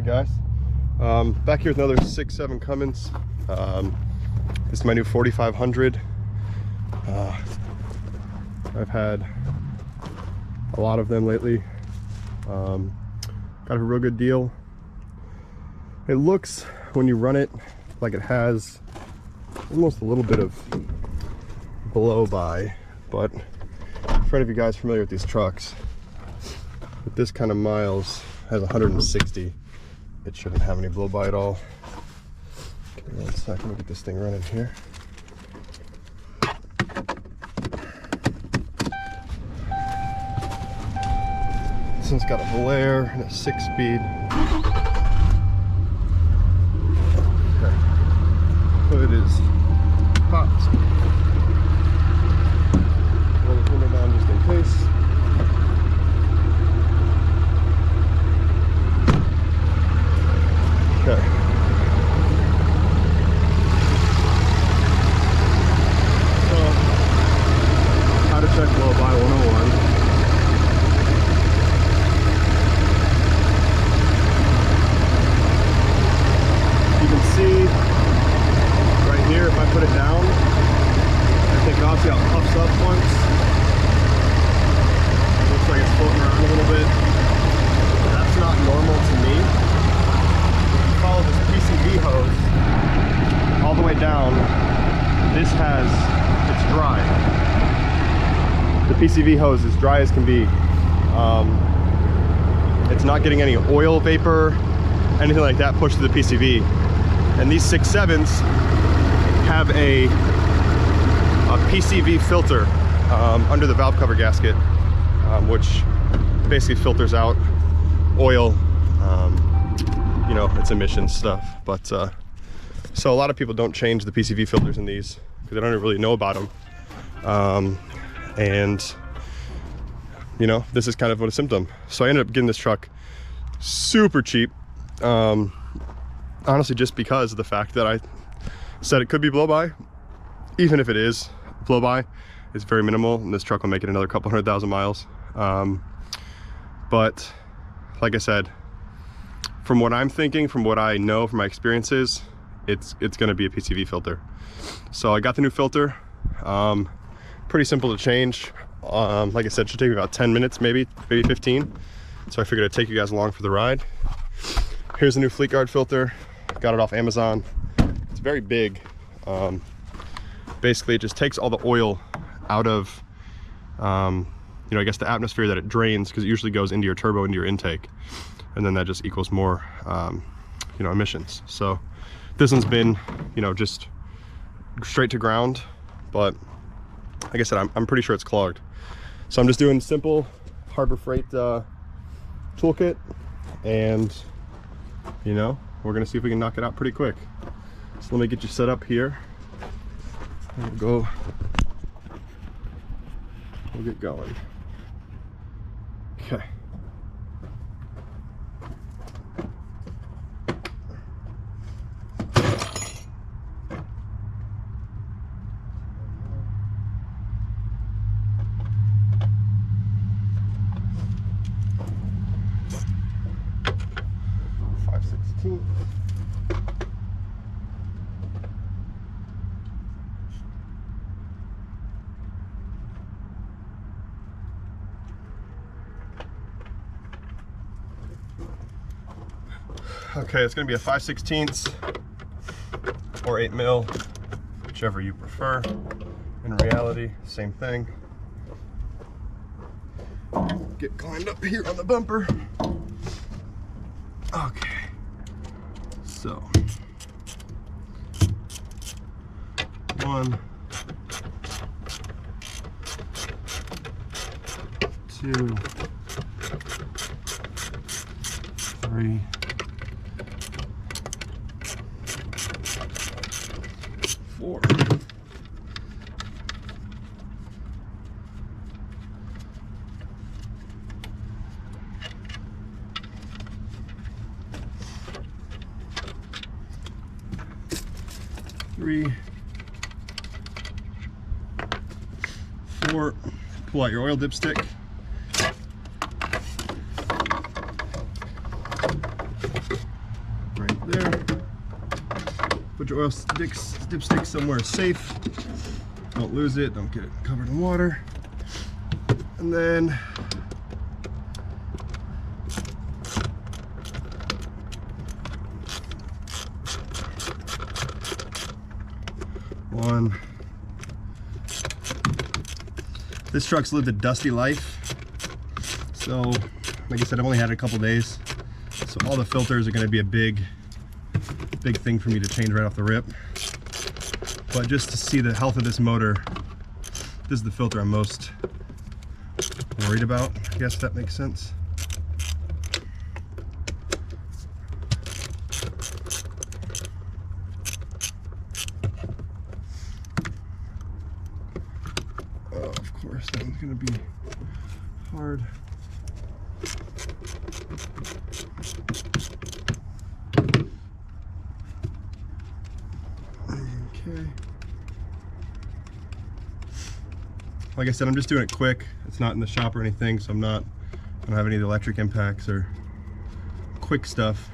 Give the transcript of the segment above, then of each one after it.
Alright guys, back here with another 6.7 Cummins. This is my new 4500. I've had a lot of them lately. Got a real good deal. It looks, when you run it, like it has almost a little bit of blow by, but for any of you guys familiar with these trucks, with this kind of miles, has 160. It shouldn't have any blow by at all. Give me 1 second, let me get this thing running here. This one's got a Valair and a 6-speed. Okay. So it is hot. Roll the window down just in case. Okay. So, how to check blow by 101. You can see right here, if I put it down and take it off, see how it puffs up once. Looks like it's floating around a little bit. That's not normal to me. Follow this PCV hose all the way down. This it's dry. The PCV hose is dry as can be. It's not getting any oil vapor, anything like that pushed to the PCV. And these 6.7s have a PCV filter under the valve cover gasket, which basically filters out oil, you know, it's emissions stuff. But so a lot of people don't change the PCV filters in these because they don't really know about them. And you know, this is kind of a symptom. So I ended up getting this truck super cheap, honestly, just because of the fact that I said it could be blow by. Even if it is blow by, it's very minimal, and this truck will make it another couple 100,000 miles. But like I said, from what I'm thinking, from what I know, from my experiences, it's going to be a PCV filter. So I got the new filter. Pretty simple to change. Like I said, it should take me about 10 minutes, maybe 15. So I figured I'd take you guys along for the ride. Here's the new Fleet Guard filter. Got it off Amazon. It's very big. Basically, it just takes all the oil out of, you know, I guess the atmosphere that it drains, because it usually goes into your turbo, into your intake. And then that just equals more, you know, emissions. So this one's been, you know, just straight to ground, but like I said, I'm pretty sure it's clogged. So I'm just doing simple Harbor Freight toolkit, and you know, we're gonna see if we can knock it out pretty quick. So let me get you set up here. We'll get going. Okay. Okay, it's going to be a 5/16 or 8 mil, whichever you prefer. In reality, same thing. Get climbed up here on the bumper. Okay, so 1, 2, 3, 4. Three, 4. Pull out your oil dipstick. your oil dipstick somewhere safe. Don't lose it, don't get it covered in water. And then one. This truck's lived a dusty life. So, like I said, I've only had it a couple days. So all the filters are gonna be a big thing for me to change right off the rip. But just to see the health of this motor, this is the filter I'm most worried about, I guess that makes sense. Oh, of course, that one's gonna be hard. Okay. Like I said, I'm just doing it quick. It's not in the shop or anything, so I don't have any of the electric impacts or quick stuff.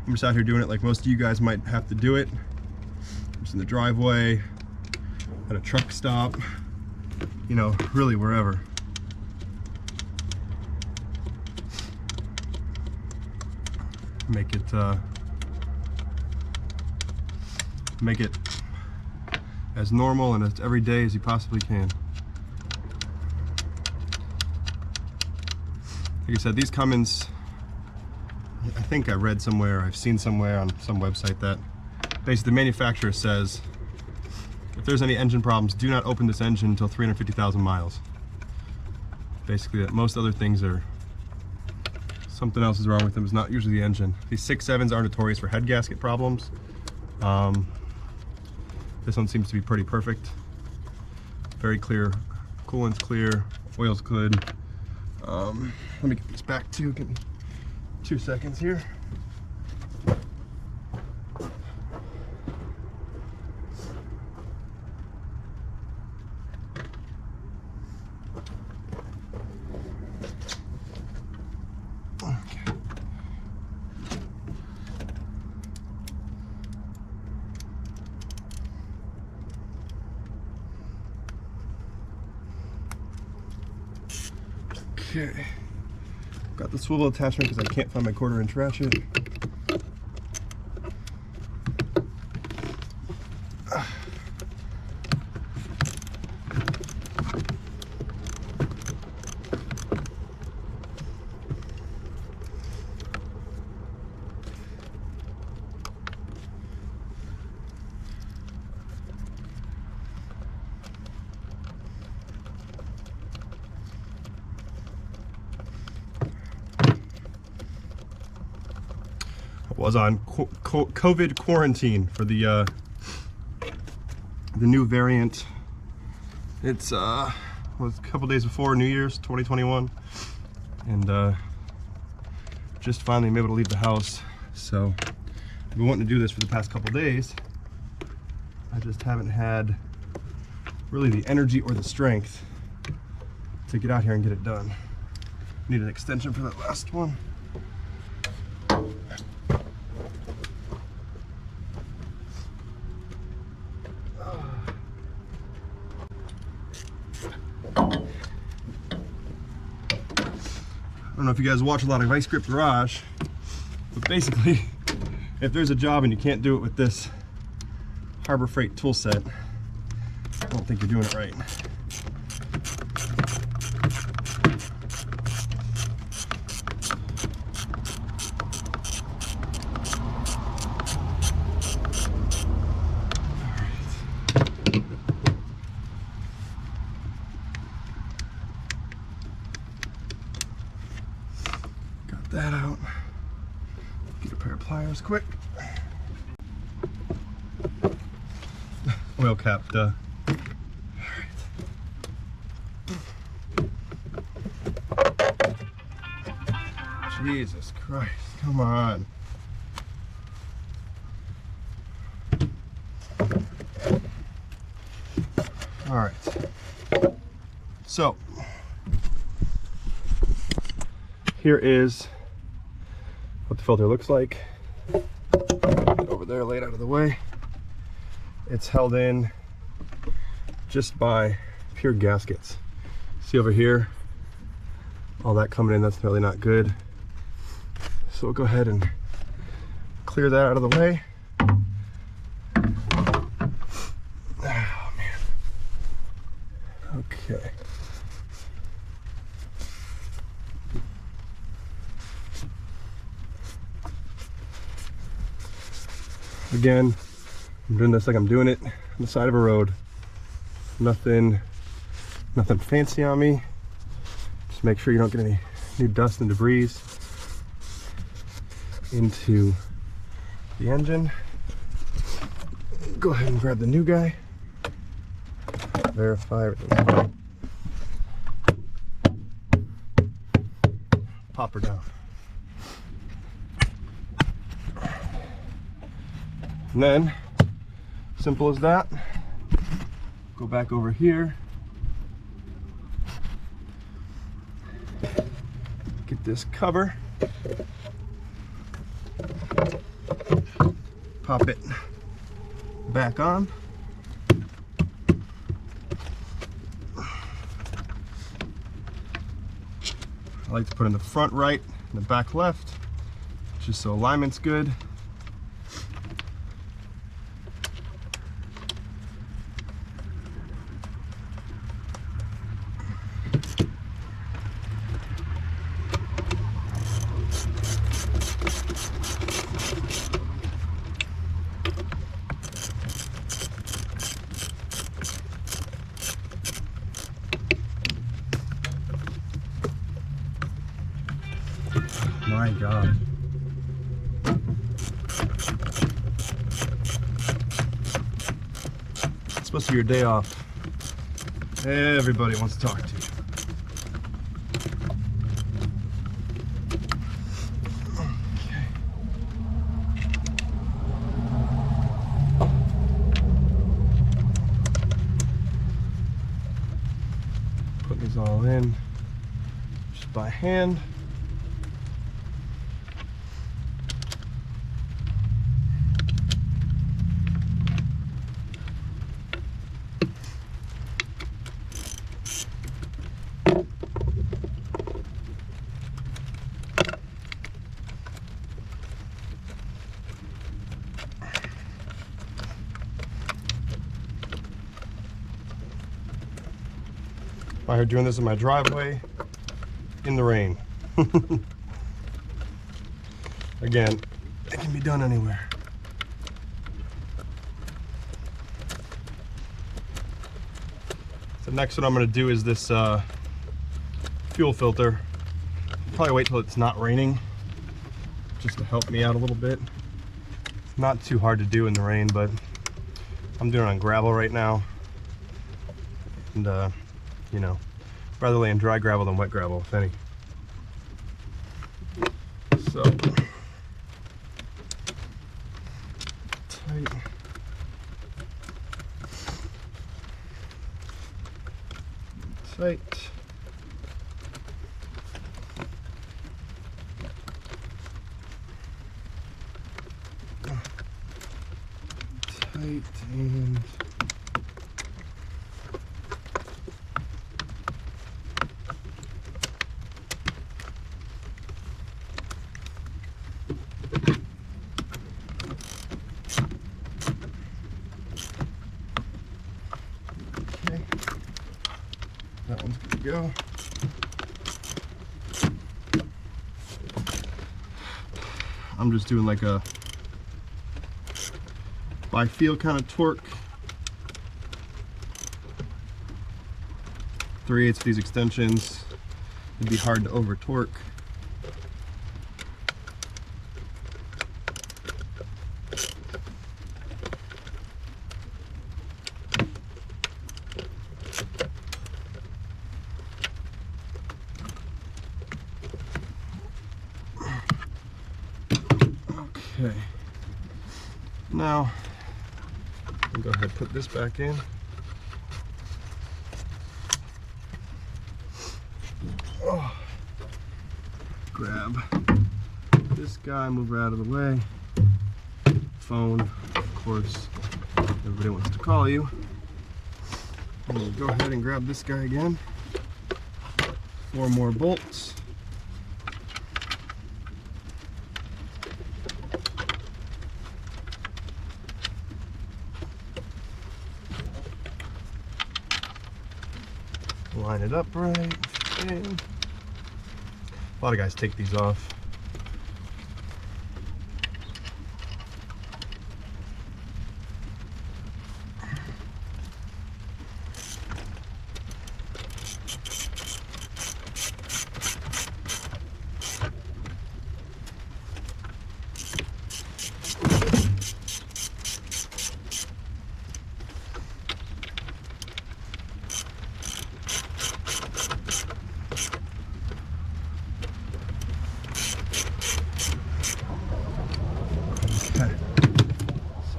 I'm just out here doing it like most of you guys might have to do it. I'm just in the driveway, at a truck stop, you know, really wherever. Make it as normal and as everyday as you possibly can. Like I said, these Cummins, I think I read somewhere, I've seen somewhere on some website that basically the manufacturer says if there's any engine problems, do not open this engine until 350,000 miles. Basically, that most other things are, something else is wrong with them. It's not usually the engine. These 6.7s are notorious for head gasket problems. This one seems to be pretty perfect. Very clear, coolant's clear, oil's good. Let me get these back too. Give me 2 seconds here. Okay, got the swivel attachment because I can't find my 1/4-inch ratchet. Was on COVID quarantine for the new variant. It's was a couple days before New Year's 2021, and just finally I'm able to leave the house. So I've been wanting to do this for the past couple days. I just haven't had really the energy or the strength to get out here and get it done. Need an extension for that last one. I don't know if you guys watch a lot of Vice Grip Garage, but basically, if there's a job and you can't do it with this Harbor Freight tool set, I don't think you're doing it right. That out. Get a pair of pliers quick. Oil cap, duh. Alright. Jesus Christ, come on. Alright. So, here is what the filter looks like. Over over there laid out of the way. It's held in just by pure gaskets. See over here, all that coming in, that's really not good. So we'll go ahead and clear that out of the way. Oh man. Okay. Again, I'm doing this like I'm doing it on the side of a road. Nothing fancy on me. Just make sure you don't get any new dust and debris into the engine. Go ahead and grab the new guy. Verify everything's fine. Pop her down. And then, simple as that, go back over here, get this cover, pop it back on. I like to put in the front right and the back left, just so alignment's good. My God. It's supposed to be your day off. Everybody wants to talk to you. Okay. Put these all in just by hand. I heard doing this in my driveway in the rain. Again, it can be done anywhere. So next what I'm going to do is this fuel filter. I'll probably wait till it's not raining just to help me out a little bit. It's not too hard to do in the rain, but I'm doing it on gravel right now. And you know, rather lay in dry gravel than wet gravel, if any. So, tight. Tight. Tight and that one's good to go. I'm just doing like a by feel kind of torque. 3/8 of these extensions. It'd be hard to over torque. Okay, now I'll go ahead and put this back in. Oh. Grab this guy, move her out of the way. phone, of course, everybody wants to call you. I'm gonna go ahead and grab this guy again. 4 more bolts. Line it up right. And a lot of guys take these off.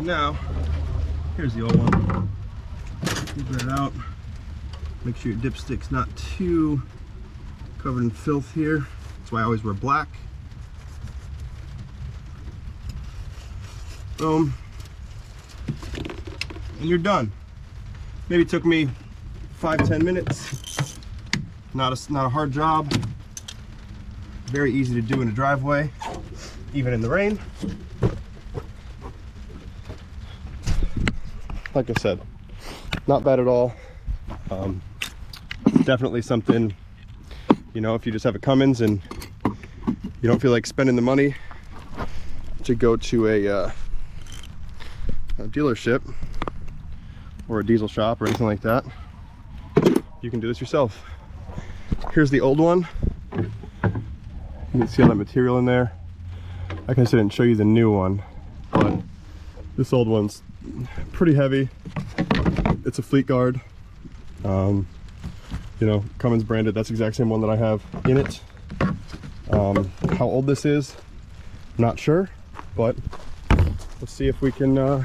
Now, here's the old one. Figure it out. Make sure your dipstick's not too covered in filth here. That's why I always wear black. Boom. And you're done. Maybe took me 5-10 minutes. Not a hard job. Very easy to do in a driveway, even in the rain. Like I said, not bad at all. Definitely something, you know, if you just have a Cummins and you don't feel like spending the money to go to a dealership or a diesel shop or anything like that, you can do this yourself. Here's the old one. You can see all that material in there. Like I said, I didn't show you the new one, but this old one's pretty heavy. It's a Fleet Guard, you know, Cummins branded. That's the exact same one that I have in it. How old this is, I'm not sure, but let's see if we can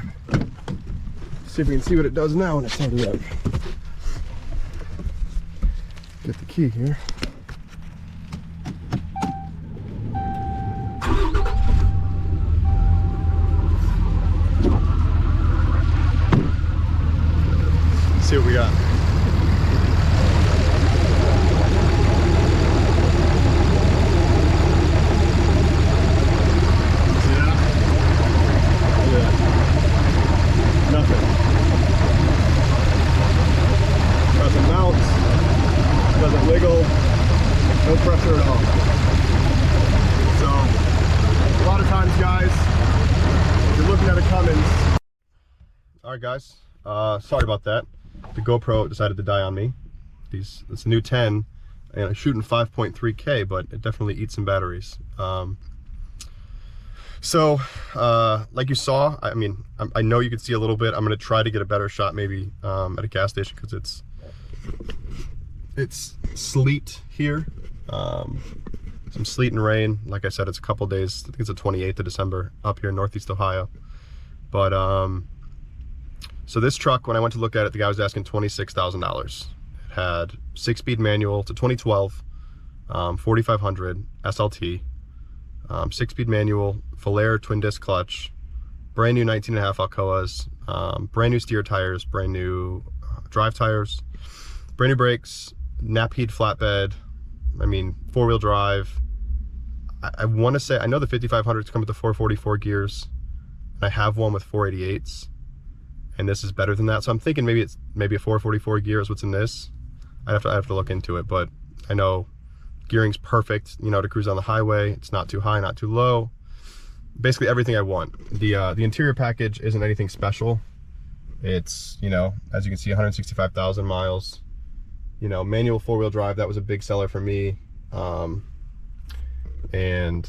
see what it does now when it's started up. Get the key here. See what we got. See that? Yeah. Nothing. Doesn't mount. Doesn't wiggle. No pressure at all. So, a lot of times, guys, if you're looking at a Cummins. All right, guys. Sorry about that. The GoPro decided to die on me. It's a new 10 and I'm shooting 5.3K, but it definitely eats some batteries. Like you saw, I mean, I know you could see a little bit. I'm going to try to get a better shot maybe at a gas station because it's sleet here. Some sleet and rain. Like I said, it's a couple days. I think it's the 28th of December up here in Northeast Ohio. But so this truck, when I went to look at it, the guy was asking $26,000. It had 6-speed manual. It's a 2012 4500 SLT, 6-speed manual, full air twin disc clutch, brand new 19.5 Alcoas, brand new steer tires, brand new drive tires, brand new brakes, Napheed flatbed. I mean, 4-wheel drive. I want to say, I know the 5500s come with the 444 gears, and I have one with 488s. And this is better than that, so I'm thinking maybe it's a 444 gear is what's in this. I have to look into it, but I know gearing's perfect, you know, to cruise on the highway. It's not too high, not too low. Basically everything I want. The interior package isn't anything special. It's, you know, as you can see, 165,000 miles. You know, manual 4-wheel drive. That was a big seller for me. And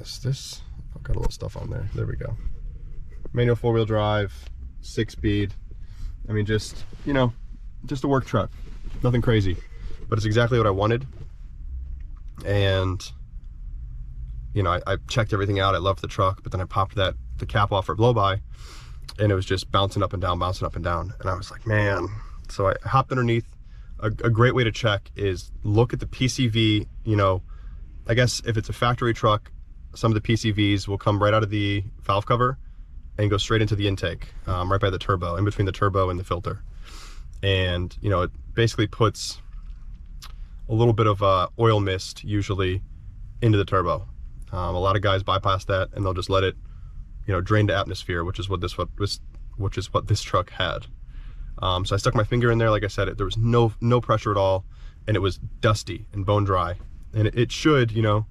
is this? I've got a little stuff on there. There we go. Manual 4-wheel drive, 6-speed. I mean, just, you know, just a work truck. Nothing crazy, but it's exactly what I wanted. And, you know, I checked everything out. I loved the truck, but then I popped the cap off for blow-by, and it was just bouncing up and down, bouncing up and down. And I was like, man. So I hopped underneath. A great way to check is look at the PCV, you know, I guess if it's a factory truck, some of the PCVs will come right out of the valve cover and go straight into the intake, right by the turbo, in between the turbo and the filter. And, you know, it basically puts a little bit of oil mist usually into the turbo. A lot of guys bypass that and they'll just let it, you know, drain to atmosphere, which is what this truck had. So I stuck my finger in there. Like I said, there was no pressure at all, and it was dusty and bone dry. And it should, you know,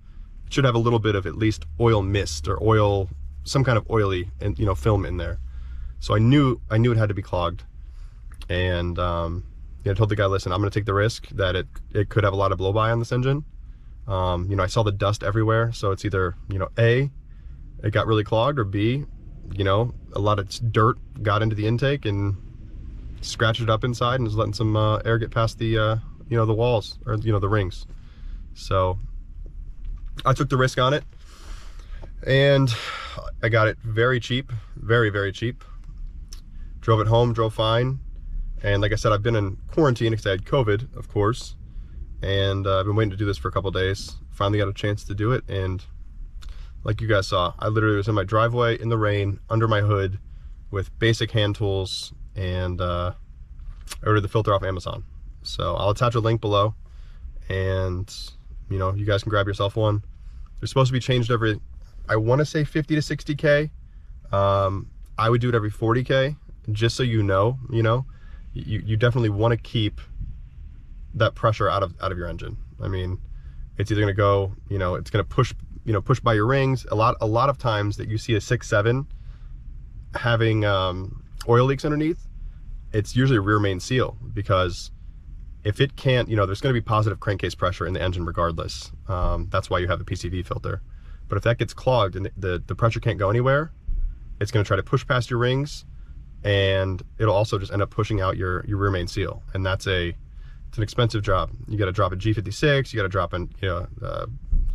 it should have a little bit of at least oil mist or oil, some kind of oily, and you know, film in there. So I knew it had to be clogged. And I told the guy, listen, I'm going to take the risk that it could have a lot of blow by on this engine. You know, I saw the dust everywhere, so it's either, you know, A, it got really clogged, or B, you know, a lot of dirt got into the intake and scratched it up inside and is letting some air get past the, you know, the walls, or, you know, the rings. So I took the risk on it, and I got it very cheap, very, very cheap. Drove it home, drove fine. And like I said, I've been in quarantine because I had COVID, of course. And I've been waiting to do this for a couple days. Finally got a chance to do it. And like you guys saw, I literally was in my driveway in the rain, under my hood, with basic hand tools. And I ordered the filter off Amazon. So I'll attach a link below. And, you know, you guys can grab yourself one. They're supposed to be changed every, I want to say 50 to 60K. I would do it every 40K, just so you know, you definitely want to keep that pressure out of your engine. I mean, it's either going to go, you know, it's going to push by your rings. A lot of times that you see a 6.7 having oil leaks underneath, it's usually a rear main seal, because if it can't, you know, there's going to be positive crankcase pressure in the engine regardless. That's why you have the PCV filter. But if that gets clogged and the pressure can't go anywhere, it's going to try to push past your rings, and it'll also just end up pushing out your rear main seal. And it's an expensive job. You got to drop a G56, you got to drop in, you know,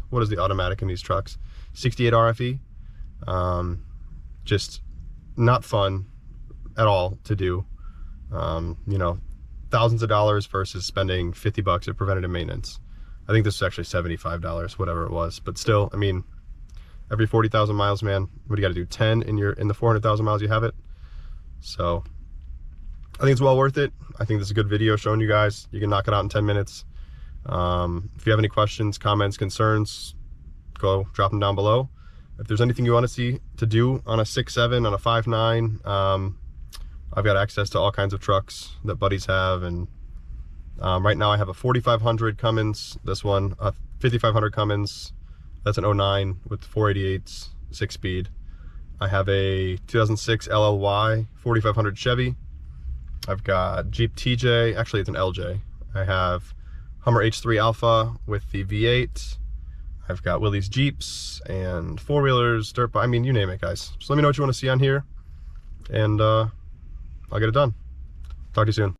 what is the automatic in these trucks? 68 RFE. Just not fun at all to do. You know, thousands of dollars versus spending 50 bucks at preventative maintenance. I think this was actually $75, whatever it was. But still, I mean, every 40,000 miles, man, what do you got to do? 10 in the 400,000 miles you have it. So I think it's well worth it. I think this is a good video showing you guys. You can knock it out in 10 minutes. If you have any questions, comments, concerns, go drop them down below. If there's anything you want to see to do on a 6.7, on a 5.9, I've got access to all kinds of trucks that buddies have. And right now I have a 4500 Cummins, this one, a 5500 Cummins. That's an 09 with 488s, 6-speed. I have a 2006 LLY 4500 Chevy. I've got Jeep TJ, actually it's an LJ. I have Hummer H3 Alpha with the V8. I've got Willys Jeeps and four-wheelers, dirt bike, I mean, you name it, guys. So let me know what you want to see on here, and I'll get it done. Talk to you soon.